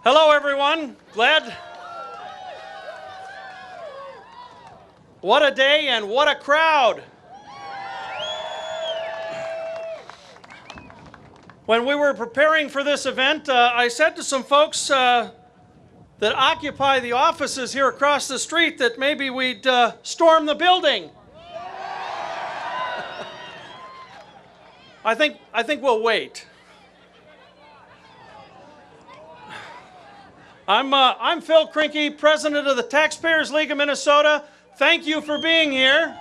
Hello, everyone. Glad. What a day and what a crowd. When we were preparing for this event, I said to some folks that occupy the offices here across the street that maybe we'd storm the building. I think we'll wait. I'm Phil Krinkie, president of the Taxpayers League of Minnesota. Thank you for being here.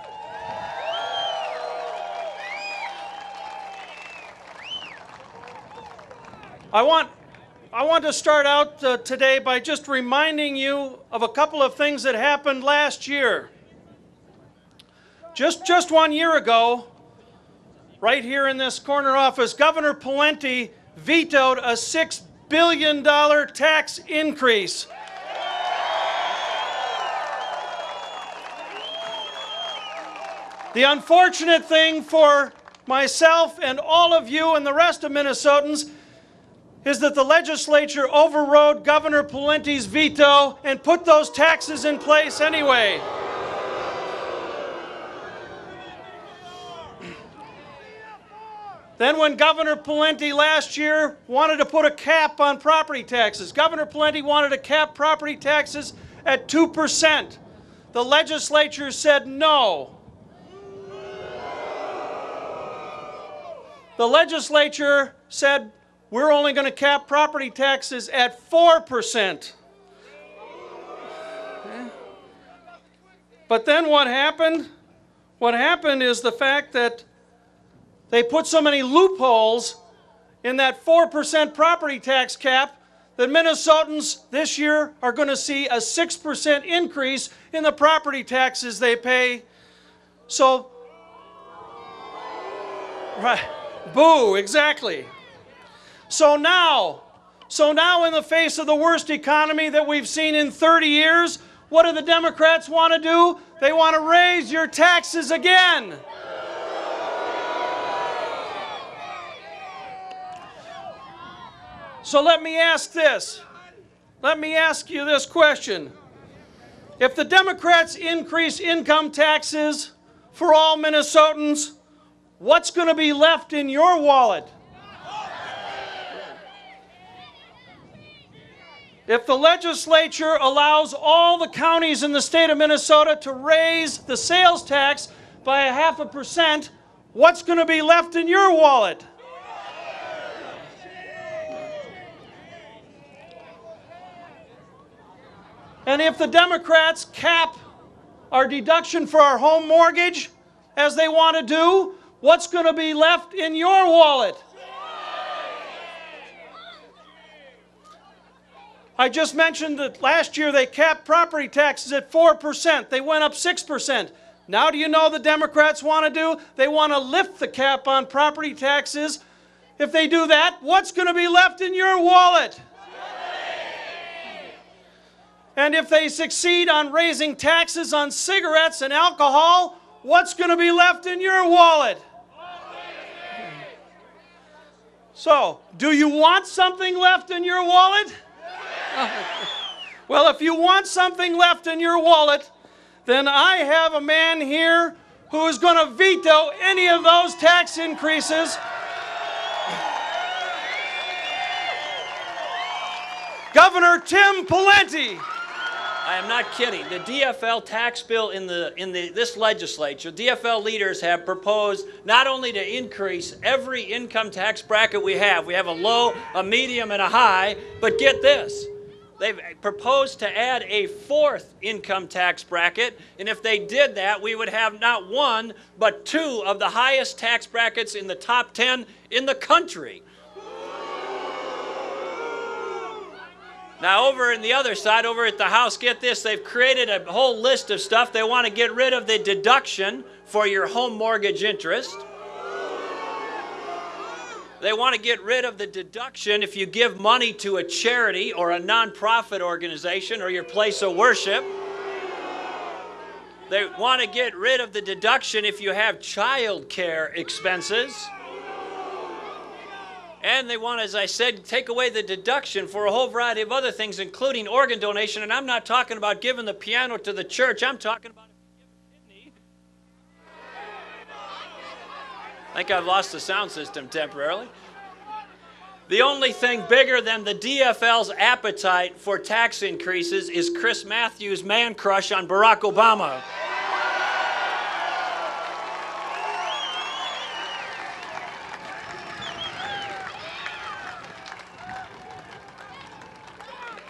I want to start out today by just reminding you of a couple of things that happened last year. Just 1 year ago, right here in this corner office, Governor Pawlenty vetoed a $6 billion tax increase. The unfortunate thing for myself and all of you and the rest of Minnesotans is that the legislature overrode Governor Pawlenty's veto and put those taxes in place anyway. Then when Governor Pawlenty last year wanted to put a cap on property taxes, Governor Pawlenty wanted to cap property taxes at 2%. The legislature said no. The legislature said we're only going to cap property taxes at 4%. Okay. But then what happened? What happened is the fact that they put so many loopholes in that 4% property tax cap that Minnesotans this year are going to see a 6% increase in the property taxes they pay. So, right, boo, exactly. So now in the face of the worst economy that we've seen in 30 years, what do the Democrats want to do? They want to raise your taxes again. So let me ask this. Let me ask you this question. If the Democrats increase income taxes for all Minnesotans, what's going to be left in your wallet? If the legislature allows all the counties in the state of Minnesota to raise the sales tax by 0.5%, what's going to be left in your wallet? And if the Democrats cap our deduction for our home mortgage, as they want to do, what's going to be left in your wallet? I just mentioned that last year they capped property taxes at 4%. They went up 6%. Now do you know the Democrats want to do? They want to lift the cap on property taxes. If they do that, what's going to be left in your wallet? And if they succeed on raising taxes on cigarettes and alcohol, what's going to be left in your wallet? So, do you want something left in your wallet? Well, if you want something left in your wallet, then I have a man here who is going to veto any of those tax increases. Governor Tim Pawlenty. I am not kidding. The DFL tax bill in this legislature, DFL leaders have proposed not only to increase every income tax bracket we have a low, a medium, and a high, but get this. They've proposed to add a fourth income tax bracket, and if they did that, we would have not one, but two of the highest tax brackets in the top 10 in the country. Now, over on the other side, over at the House, get this, they've created a whole list of stuff. They want to get rid of the deduction for your home mortgage interest. They want to get rid of the deduction if you give money to a charity or a nonprofit organization or your place of worship. They want to get rid of the deduction if you have child care expenses. And they want, as I said, take away the deduction for a whole variety of other things, including organ donation. And I'm not talking about giving the piano to the church. I'm talking about if you give a kidney. I think I've lost the sound system temporarily. The only thing bigger than the DFL's appetite for tax increases is Chris Matthews' man crush on Barack Obama.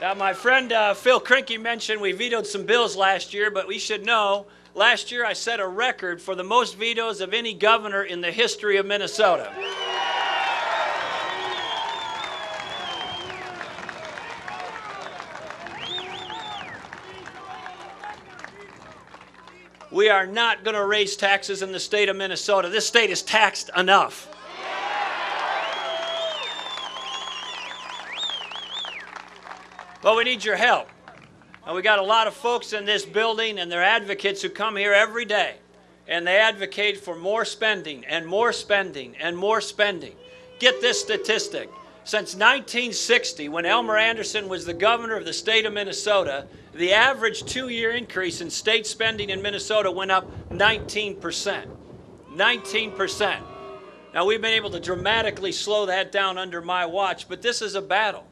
Now, my friend Phil Krinkie mentioned we vetoed some bills last year, but we should know, last year I set a record for the most vetoes of any governor in the history of Minnesota. We are not going to raise taxes in the state of Minnesota. This state is taxed enough. But we need your help. And we got a lot of folks in this building and they're advocates who come here every day. And they advocate for more spending and more spending and more spending. Get this statistic. Since 1960, when Elmer Anderson was the governor of the state of Minnesota, the average 2-year increase in state spending in Minnesota went up 19%. 19%. Now, we've been able to dramatically slow that down under my watch, but this is a battle.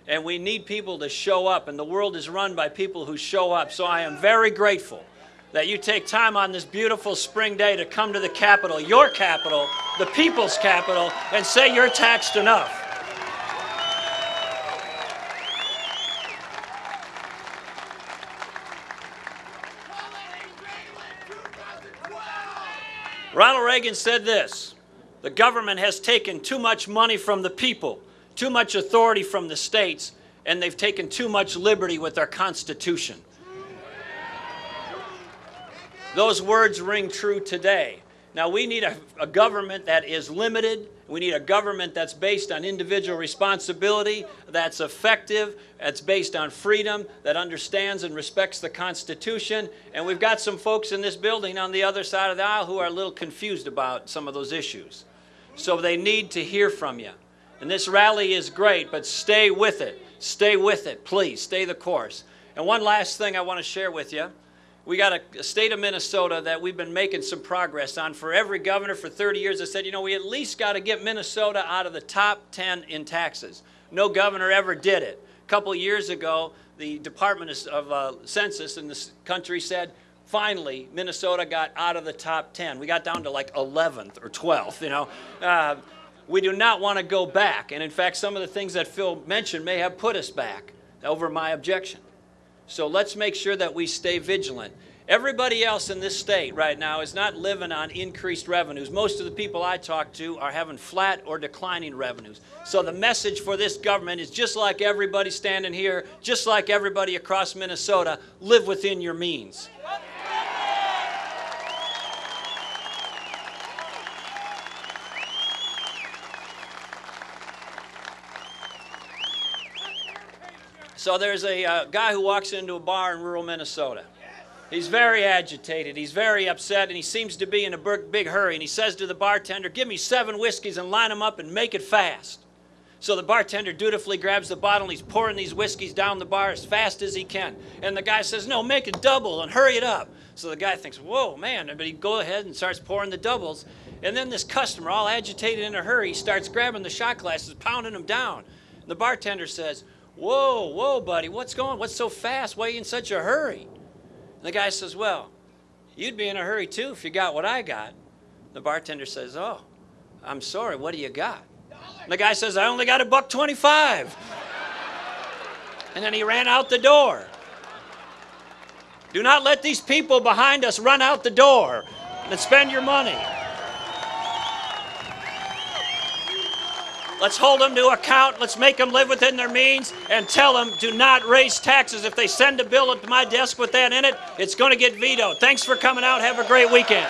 And we need people to show up, and the world is run by people who show up. So I am very grateful that you take time on this beautiful spring day to come to the Capitol, your capital, the people's capital, and say you're taxed enough. Ronald Reagan said this: the government has taken too much money from the people, too much authority from the states, and they've taken too much liberty with our Constitution. Those words ring true today. Now, we need a government that is limited. We need a government that's based on individual responsibility, that's effective, that's based on freedom, that understands and respects the Constitution. And we've got some folks in this building on the other side of the aisle who are a little confused about some of those issues. So they need to hear from you. And this rally is great, but stay with it. Stay with it, please. Stay the course. And one last thing I want to share with you. We got a state of Minnesota that we've been making some progress on. For every governor for 30 years has said, you know, we at least got to get Minnesota out of the top 10 in taxes. No governor ever did it. A couple years ago, the Department of Census in this country said, finally, Minnesota got out of the top 10. We got down to like 11th or 12th, you know. We do not want to go back. And in fact, some of the things that Phil mentioned may have put us back over my objection. So let's make sure that we stay vigilant. Everybody else in this state right now is not living on increased revenues. Most of the people I talk to are having flat or declining revenues. So the message for this government is just like everybody standing here, just like everybody across Minnesota, live within your means. So there's a guy who walks into a bar in rural Minnesota. He's very agitated, he's very upset, and he seems to be in a big hurry. And he says to the bartender, give me 7 whiskeys and line them up and make it fast. So the bartender dutifully grabs the bottle and he's pouring these whiskeys down the bar as fast as he can. And the guy says, no, make it double and hurry it up. So the guy thinks, whoa, man, but he'd go ahead and starts pouring the doubles. And then this customer, all agitated in a hurry, starts grabbing the shot glasses, pounding them down. And the bartender says, whoa, buddy, what's so fast? Why are you in such a hurry? And the guy says, well, you'd be in a hurry too if you got what I got. The bartender says, oh, I'm sorry, what do you got? And the guy says, I only got $1.25. And then he ran out the door. Do not let these people behind us run out the door and spend your money. Let's hold them to account. Let's make them live within their means and tell them do not raise taxes. If they send a bill to my desk with that in it, it's going to get vetoed. Thanks for coming out. Have a great weekend.